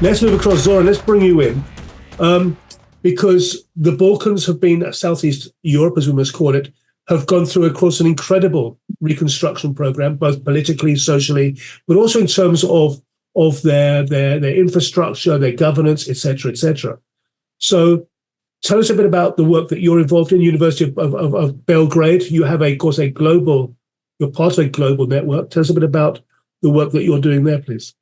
Let's move across. Zoran, let's bring you in. Because the Balkans have been, Southeast Europe, as we must call it, have gone through, of course, an incredible reconstruction program, both politically, socially, but also in terms of their infrastructure, their governance, etc., etc. So tell us a bit about the work that you're involved in, University of Belgrade. You have, of course, you're part of a global network. Tell us a bit about the work that you're doing there, please.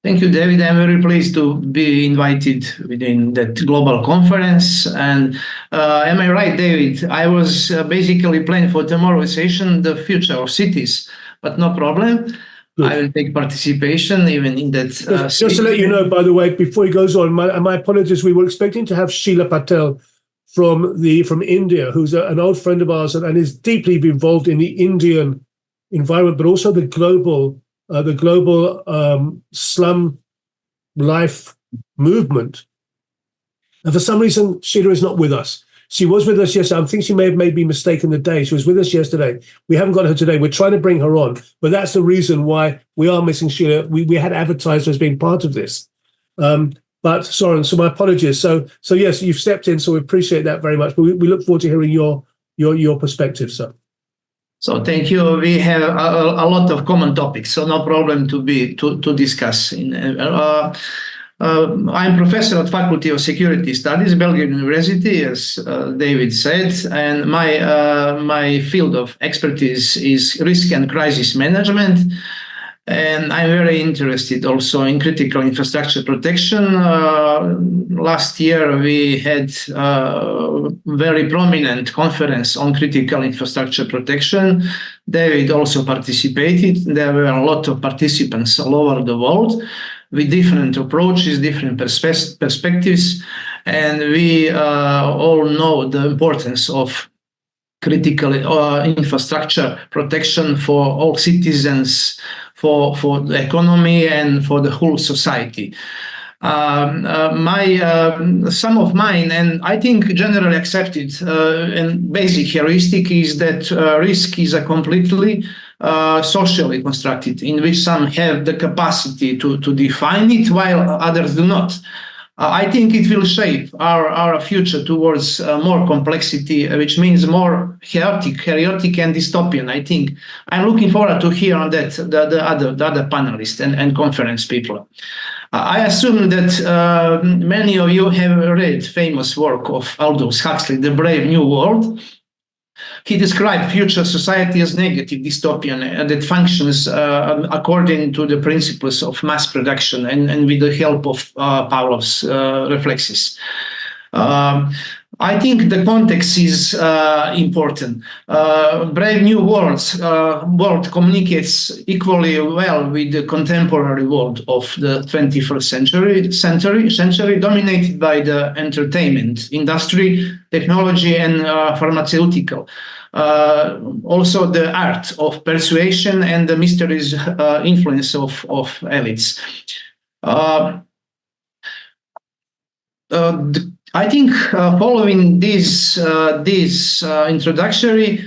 Thank you, David. I'm very pleased to be invited within that global conference. And am I right, David? I was basically planning for tomorrow's session, the future of cities, but no problem. Good. I will take participation even in that. Just to let you know, by the way, before he goes on, my apologies. We were expecting to have Sheila Patel from India, who's an old friend of ours and is deeply involved in the Indian environment, but also the global slum life movement. And for some reason, Sheila is not with us. She was with us yesterday. I think she may have maybe mistaken the day. She was with us yesterday. We haven't got her today. We're trying to bring her on, but that's the reason why we are missing Sheila. We had advertised her as being part of this. But Zoran, so my apologies. So yes, you've stepped in, so we appreciate that very much. But we look forward to hearing your perspective, sir. So thank you. We have a lot of common topics, so no problem to discuss. I'm professor at Faculty of Security Studies, Belgrade University, as David said, and my field of expertise is risk and crisis management. And I'm very interested also in critical infrastructure protection. Last year, we had a very prominent conference on critical infrastructure protection. David also participated. There were a lot of participants all over the world with different approaches, different perspectives. And we all know the importance of critical infrastructure protection for all citizens, for the economy and for the whole society. Some of mine, and I think generally accepted and basic heuristic, is that risk is a completely socially constructed, in which some have the capacity to define it while others do not. I think it will shape our future towards more complexity, which means more chaotic and dystopian. I think I'm looking forward to hear on that the other panelists and conference people. I assume that many of you have read famous work of Aldous Huxley, The Brave New World. He described future society as negative, dystopian, that functions according to the principles of mass production and with the help of Pavlov's reflexes. I think the context is important. Brave New World communicates equally well with the contemporary world of the 21st century, dominated by the entertainment industry, technology, and pharmaceutical. Also the art of persuasion and the mysterious influence of elites. I think following this introductory,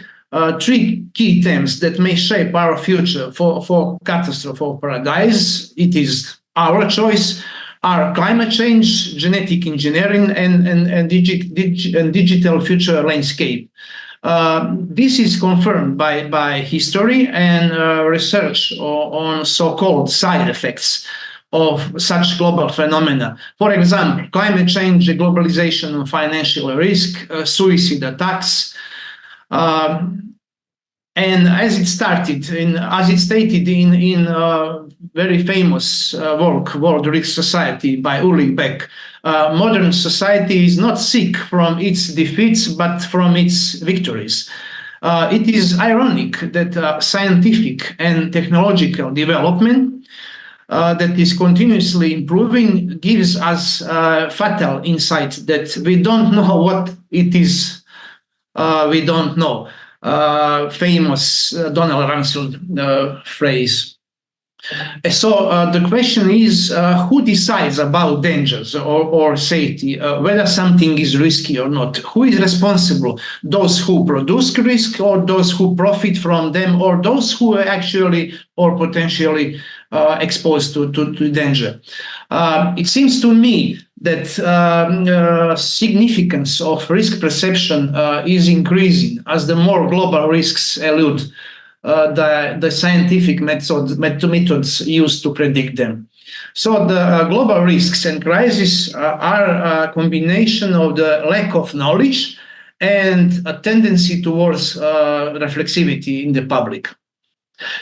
three key themes that may shape our future for catastrophe or paradise. It is our choice, our climate change, genetic engineering, and digital future landscape. This is confirmed by history and research on so-called side effects of such global phenomena. For example, climate change, globalization, financial risk, suicide attacks. And as it stated in very famous work, World Risk Society by Ulrich Beck, modern society is not sick from its defeats, but from its victories. It is ironic that scientific and technological development that is continuously improving gives us fatal insight that we don't know what it is. We don't know. Famous Donald Rumsfeld phrase. So the question is, who decides about dangers or safety, whether something is risky or not? Who is responsible? Those who produce risk, or those who profit from them, or those who are actually or potentially exposed to danger? It seems to me that significance of risk perception is increasing as the more global risks elude the scientific methods used to predict them. So the global risks and crises are a combination of the lack of knowledge and a tendency towards reflexivity in the public.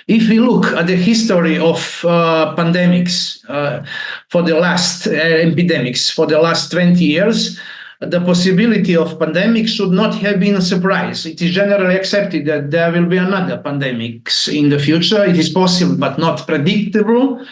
If we look at the history of pandemics for the last epidemics for the last 20 years, the possibility of pandemic should not have been a surprise. It is generally accepted that there will be another pandemics in the future. It is possible, but not predictable,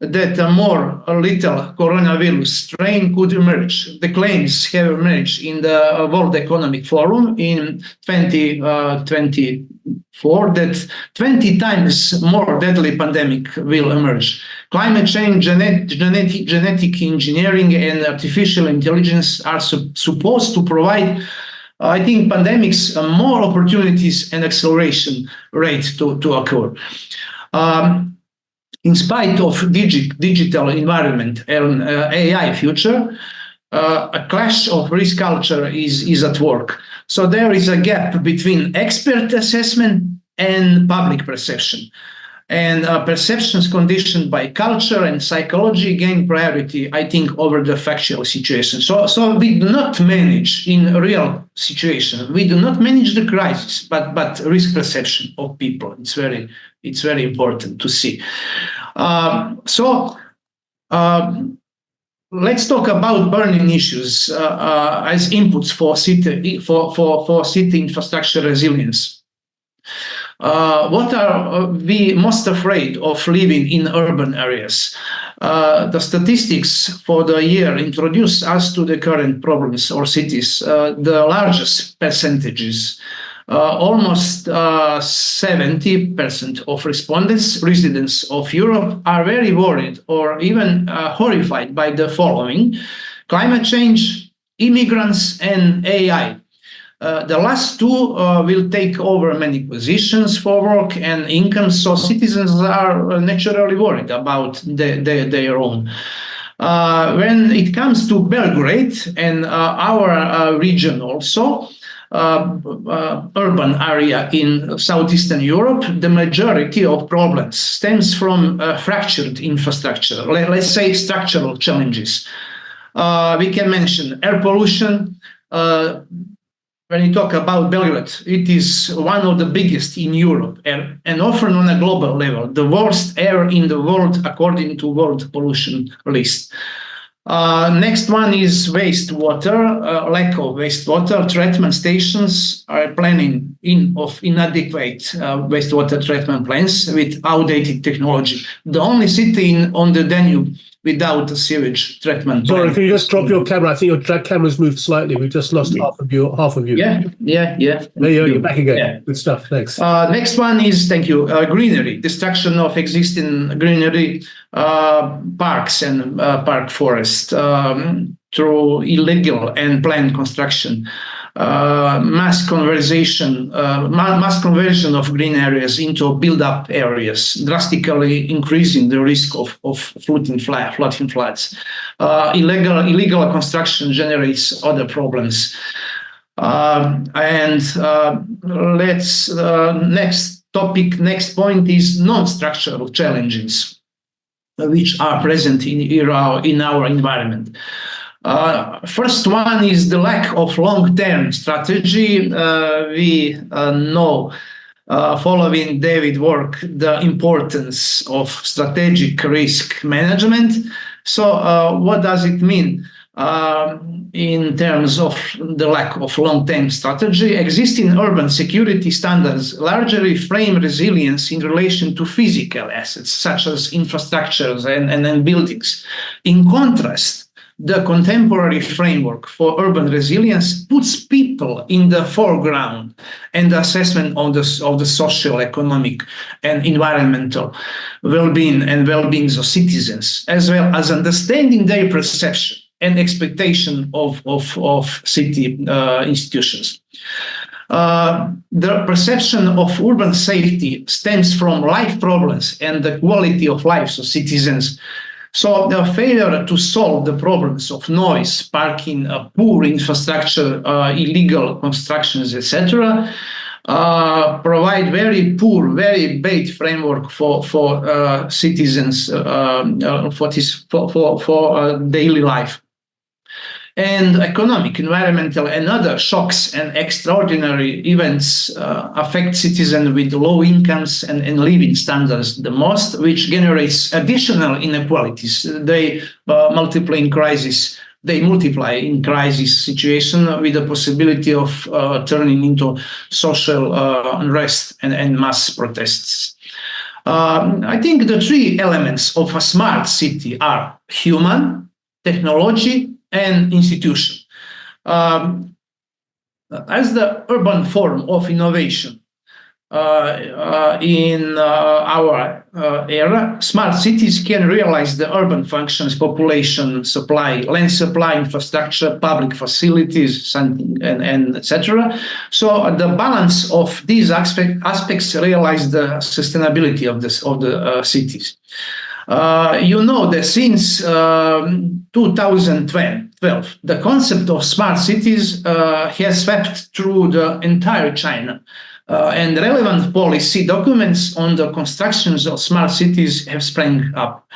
that a more little coronavirus strain could emerge. The claims have emerged in the World Economic Forum in 2024 that 20 times more deadly pandemic will emerge. Climate change, genetic engineering, and artificial intelligence are supposed to provide, I think, pandemics more opportunities and acceleration rate to occur. In spite of digital environment and AI future, a clash of risk culture is at work. So there is a gap between expert assessment and public perception. And perceptions conditioned by culture and psychology gain priority, I think, over the factual situation. So we do not manage in a real situation. We do not manage the crisis, but risk perception of people. It's very important to see. Let's talk about burning issues as inputs for city infrastructure resilience. What are we most afraid of living in urban areas? The statistics for the year introduce us to the current problems or cities. The largest percentages, almost 70% of residents of Europe are very worried or even horrified by the following: climate change, immigrants, and AI. The last two will take over many positions for work and income, so citizens are naturally worried about their own. When it comes to Belgrade and our region also, urban area in southeastern Europe, the majority of problems stems from fractured infrastructure, let's say structural challenges. We can mention air pollution. When you talk about Belgrade, it is one of the biggest in Europe and often on a global level, the worst air in the world according to World Pollution List. Next one is wastewater, lack of wastewater. Treatment stations are planning inadequate wastewater treatment plants with outdated technology. The only city on the Danube without a sewage treatment plant. Sorry, can you just drop your camera? I think your camera's moved slightly. We've just lost half of you. Yeah. There you're back again. Yeah. Good stuff. Thanks. Next one is, thank you, greenery. Destruction of existing greenery, parks and park forest through illegal and planned construction. Mass conversion of green areas into build-up areas, drastically increasing the risk of flooding floods. Illegal construction generates other problems. Next point is non-structural challenges which are present in our environment. First one is the lack of long-term strategy. We know, following David's work, the importance of strategic risk management. So what does it mean in terms of the lack of long-term strategy? Existing urban security standards largely frame resilience in relation to physical assets, such as infrastructures and buildings. In contrast, the contemporary framework for urban resilience puts people in the foreground and the assessment of the social, economic, and environmental well-being and well-being of citizens, as well as understanding their perception and expectation of city institutions. The perception of urban safety stems from life problems and the quality of lives of citizens. So the failure to solve the problems of noise, parking, poor infrastructure, illegal constructions, etc., provide very poor, very bad framework for citizens for daily life. And economic, environmental, and other shocks and extraordinary events affect citizens with low incomes and living standards the most, which generates additional inequalities. They multiply in crisis situation with the possibility of turning into social unrest and mass protests. I think the three elements of a smart city are human, technology, and institution. As the urban form of innovation in our era, smart cities can realize the urban functions, population supply, land supply, infrastructure, public facilities, and etc. So the balance of these aspects realize the sustainability of the cities. You know that since 2012, the concept of smart cities has swept through the entire China. And relevant policy documents on the constructions of smart cities have sprung up.